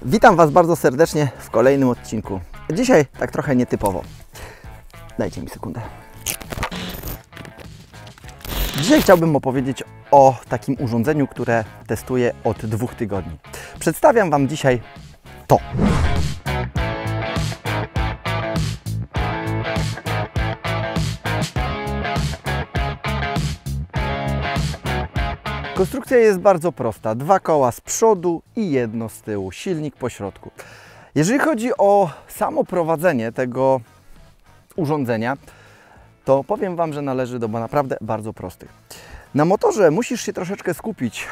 Witam Was bardzo serdecznie w kolejnym odcinku. Dzisiaj tak trochę nietypowo. Dajcie mi sekundę. Dzisiaj chciałbym opowiedzieć o takim urządzeniu, które testuję od 2 tygodni. Przedstawiam Wam dzisiaj to. Konstrukcja jest bardzo prosta. 2 koła z przodu i jedno z tyłu. Silnik po środku. Jeżeli chodzi o samo prowadzenie tego urządzenia, to powiem Wam, że należy do naprawdę bardzo prostych. Na motorze musisz się troszeczkę skupić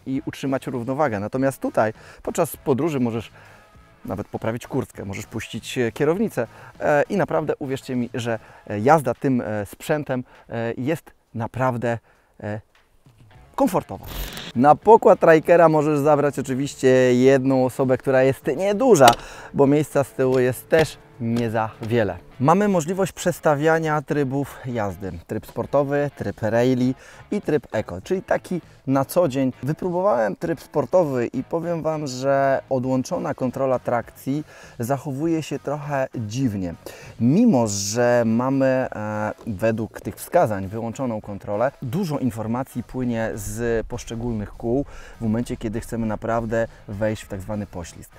i utrzymać równowagę. Natomiast tutaj podczas podróży możesz nawet poprawić kurtkę, możesz puścić kierownicę i naprawdę uwierzcie mi, że jazda tym sprzętem jest naprawdę komfortowa. Na pokład Rikera możesz zabrać oczywiście jedną osobę, która jest nieduża, bo miejsca z tyłu jest też nie za wiele. Mamy możliwość przestawiania trybów jazdy. Tryb sportowy, tryb rally i tryb eco, czyli taki na co dzień. Wypróbowałem tryb sportowy i powiem Wam, że odłączona kontrola trakcji zachowuje się trochę dziwnie. Mimo że mamy według tych wskazań wyłączoną kontrolę, dużo informacji płynie z poszczególnych kół w momencie, kiedy chcemy naprawdę wejść w tak zwany poślizg.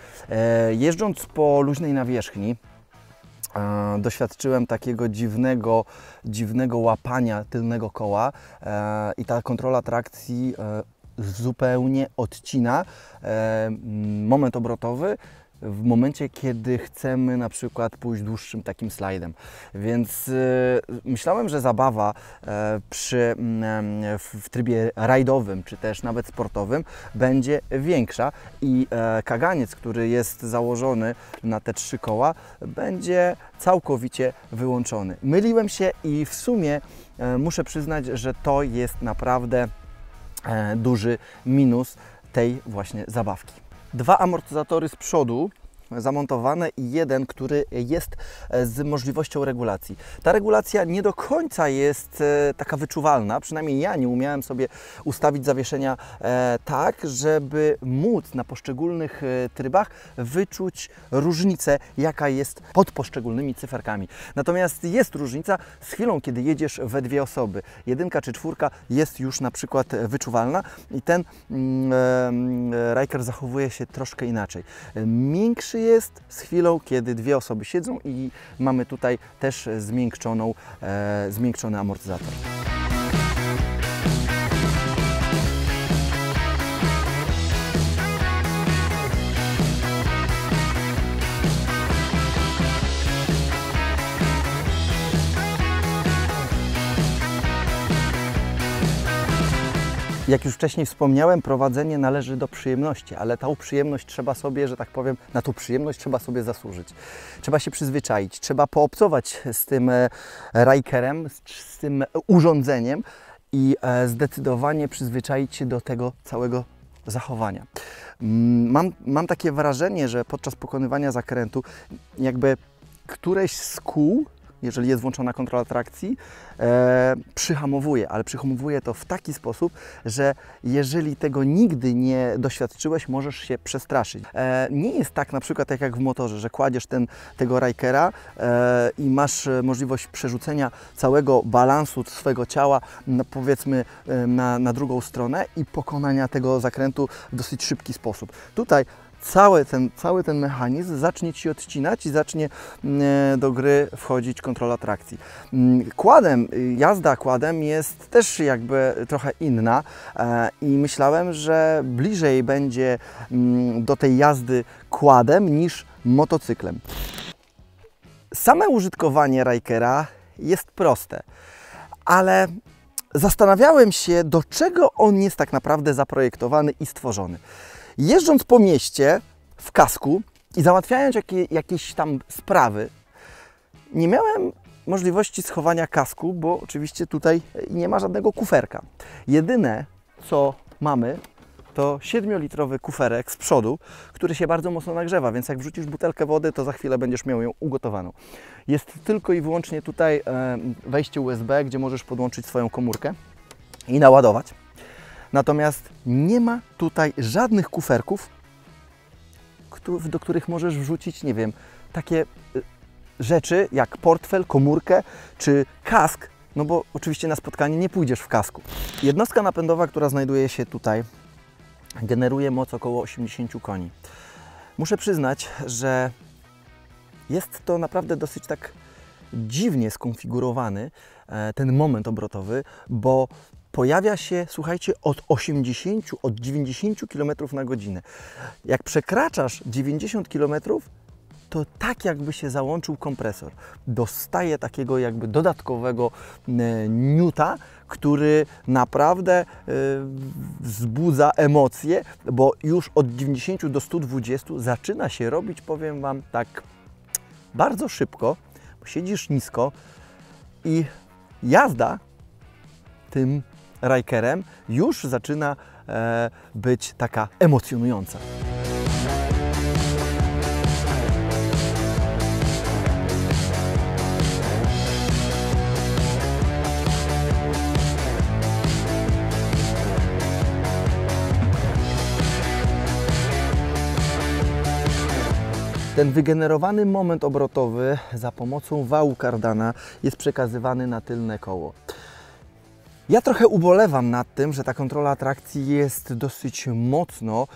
Jeżdżąc po luźnej nawierzchni, doświadczyłem takiego dziwnego łapania tylnego koła i ta kontrola trakcji zupełnie odcina moment obrotowy w momencie, kiedy chcemy na przykład pójść dłuższym takim slajdem. Więc myślałem, że zabawa w trybie rajdowym, czy też nawet sportowym będzie większa i kaganiec, który jest założony na te 3 koła, będzie całkowicie wyłączony. Myliłem się i w sumie muszę przyznać, że to jest naprawdę duży minus tej właśnie zabawki. 2 amortyzatory z przodu zamontowane i jeden, który jest z możliwością regulacji. Ta regulacja nie do końca jest taka wyczuwalna, przynajmniej ja nie umiałem sobie ustawić zawieszenia tak, żeby móc na poszczególnych trybach wyczuć różnicę, jaka jest pod poszczególnymi cyferkami. Natomiast jest różnica z chwilą, kiedy jedziesz we 2 osoby. 1 czy 4 jest już na przykład wyczuwalna i ten Riker zachowuje się troszkę inaczej. Miększy jest z chwilą, kiedy 2 osoby siedzą i mamy tutaj też zmiękczony amortyzator. Jak już wcześniej wspomniałem, prowadzenie należy do przyjemności, ale tą przyjemność trzeba sobie, że tak powiem, na tą przyjemność trzeba sobie zasłużyć. Trzeba się przyzwyczaić, trzeba poobcować z tym Rikerem, z tym urządzeniem i zdecydowanie przyzwyczaić się do tego całego zachowania. Mam takie wrażenie, że podczas pokonywania zakrętu jakby któreś z kół, jeżeli jest włączona kontrola trakcji, przyhamowuje, ale przyhamowuje to w taki sposób, że jeżeli tego nigdy nie doświadczyłeś, możesz się przestraszyć. Nie jest tak na przykład jak w motorze, że kładziesz tego Rikera i masz możliwość przerzucenia całego balansu swego ciała, powiedzmy na drugą stronę i pokonania tego zakrętu w dosyć szybki sposób. Tutaj cały ten mechanizm zacznie Ci odcinać i zacznie do gry wchodzić kontrola trakcji. Jazda kładem jest też jakby trochę inna i myślałem, że bliżej będzie do tej jazdy kładem niż motocyklem. Same użytkowanie Rikera jest proste, ale zastanawiałem się, do czego on jest tak naprawdę zaprojektowany i stworzony. Jeżdżąc po mieście w kasku i załatwiając jakieś tam sprawy, nie miałem możliwości schowania kasku, bo oczywiście tutaj nie ma żadnego kuferka. Jedyne, co mamy, to 7-litrowy kuferek z przodu, który się bardzo mocno nagrzewa, więc jak wrzucisz butelkę wody, to za chwilę będziesz miał ją ugotowaną. Jest tylko i wyłącznie tutaj wejście USB, gdzie możesz podłączyć swoją komórkę i naładować. Natomiast nie ma tutaj żadnych kuferków do których możesz wrzucić, nie wiem, takie rzeczy jak portfel, komórkę czy kask, no bo oczywiście na spotkanie nie pójdziesz w kasku. Jednostka napędowa, która znajduje się tutaj, generuje moc około 80 koni. Muszę przyznać, że jest to naprawdę dosyć tak dziwnie skonfigurowany ten moment obrotowy, bo pojawia się, słuchajcie, od 90 km na godzinę. Jak przekraczasz 90 km, to tak jakby się załączył kompresor. Dostaje takiego jakby dodatkowego niuta, który naprawdę wzbudza emocje, bo już od 90 do 120 zaczyna się robić, powiem Wam tak, bardzo szybko, bo siedzisz nisko i jazda tym Rykerem już zaczyna być taka emocjonująca. Ten wygenerowany moment obrotowy za pomocą wału kardana jest przekazywany na tylne koło. Ja trochę ubolewam nad tym, że ta kontrola trakcji jest dosyć mocno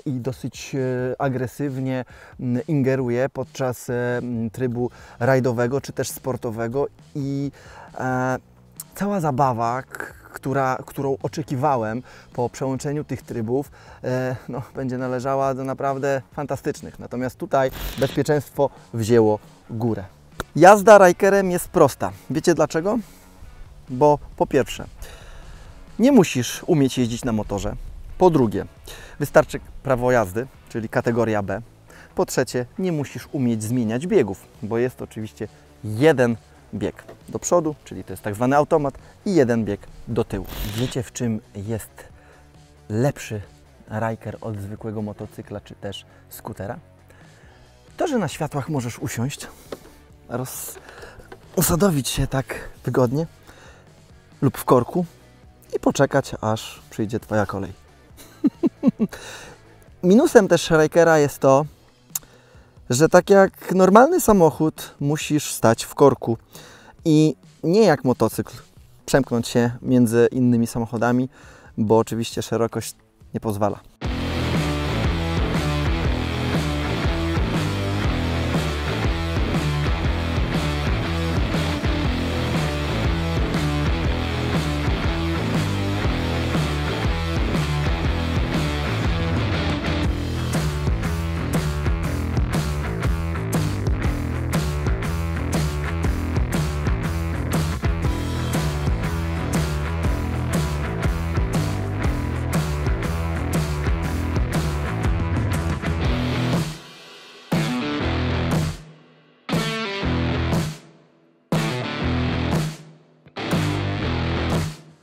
i dosyć agresywnie ingeruje podczas trybu rajdowego czy też sportowego i cała zabawa, którą oczekiwałem po przełączeniu tych trybów, no, będzie należała do naprawdę fantastycznych. Natomiast tutaj bezpieczeństwo wzięło górę. Jazda Rykerem jest prosta. Wiecie dlaczego? Bo po pierwsze, nie musisz umieć jeździć na motorze. Po drugie, wystarczy prawo jazdy, czyli kategoria B. Po trzecie, nie musisz umieć zmieniać biegów, bo jest oczywiście jeden bieg do przodu, czyli to jest tak zwany automat, i jeden bieg do tyłu. Wiecie, w czym jest lepszy Ryker od zwykłego motocykla czy też skutera? To, że na światłach możesz usiąść, usadowić się tak wygodnie lub w korku i poczekać, aż przyjdzie Twoja kolej. Minusem też Rykera jest to, że tak jak normalny samochód musisz stać w korku i nie jak motocykl przemknąć się między innymi samochodami, bo oczywiście szerokość nie pozwala.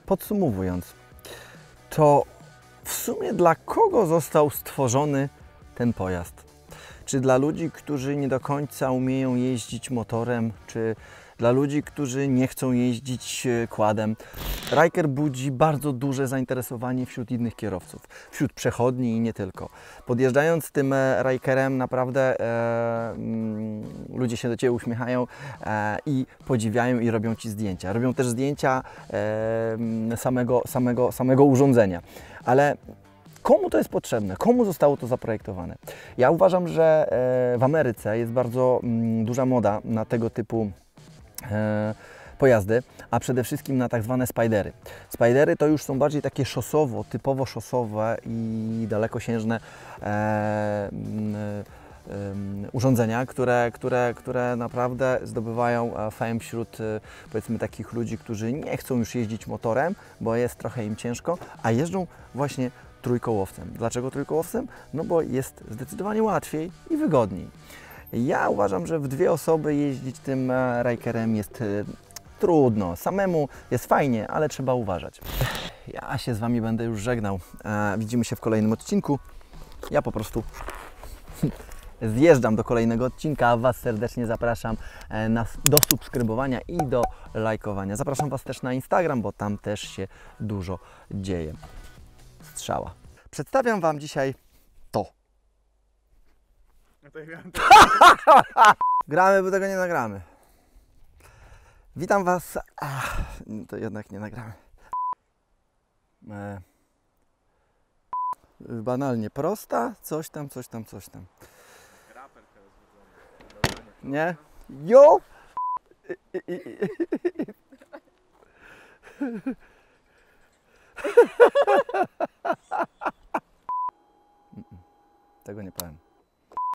Podsumowując, to w sumie dla kogo został stworzony ten pojazd? Czy dla ludzi, którzy nie do końca umieją jeździć motorem, czy dla ludzi, którzy nie chcą jeździć quadem? Ryker budzi bardzo duże zainteresowanie wśród innych kierowców, wśród przechodni i nie tylko. Podjeżdżając tym Rykerem naprawdę ludzie się do Ciebie uśmiechają i podziwiają i robią Ci zdjęcia. Robią też zdjęcia samego urządzenia. Ale komu to jest potrzebne? Komu zostało to zaprojektowane? Ja uważam, że w Ameryce jest bardzo duża moda na tego typu pojazdy, a przede wszystkim na tak zwane spidery. Spidery to już są bardziej takie szosowo, typowo szosowe i dalekosiężne urządzenia, które naprawdę zdobywają fame wśród powiedzmy takich ludzi, którzy nie chcą już jeździć motorem, bo jest trochę im ciężko, a jeżdżą właśnie trójkołowcem. Dlaczego trójkołowcem? No bo jest zdecydowanie łatwiej i wygodniej. Ja uważam, że w dwie osoby jeździć tym Rykerem jest trudno. Samemu jest fajnie, ale trzeba uważać. Ja się z Wami będę już żegnał. Widzimy się w kolejnym odcinku. Ja po prostu zjeżdżam do kolejnego odcinka, a Was serdecznie zapraszam do subskrybowania i do lajkowania. Zapraszam Was też na Instagram, bo tam też się dużo dzieje. Strzała. Przedstawiam Wam dzisiaj to. No to ja miałem Gramy, bo tego nie nagramy. Witam Was. To jednak nie nagramy. Banalnie prosta, coś tam. raper teraz widzony. Nie? Jo!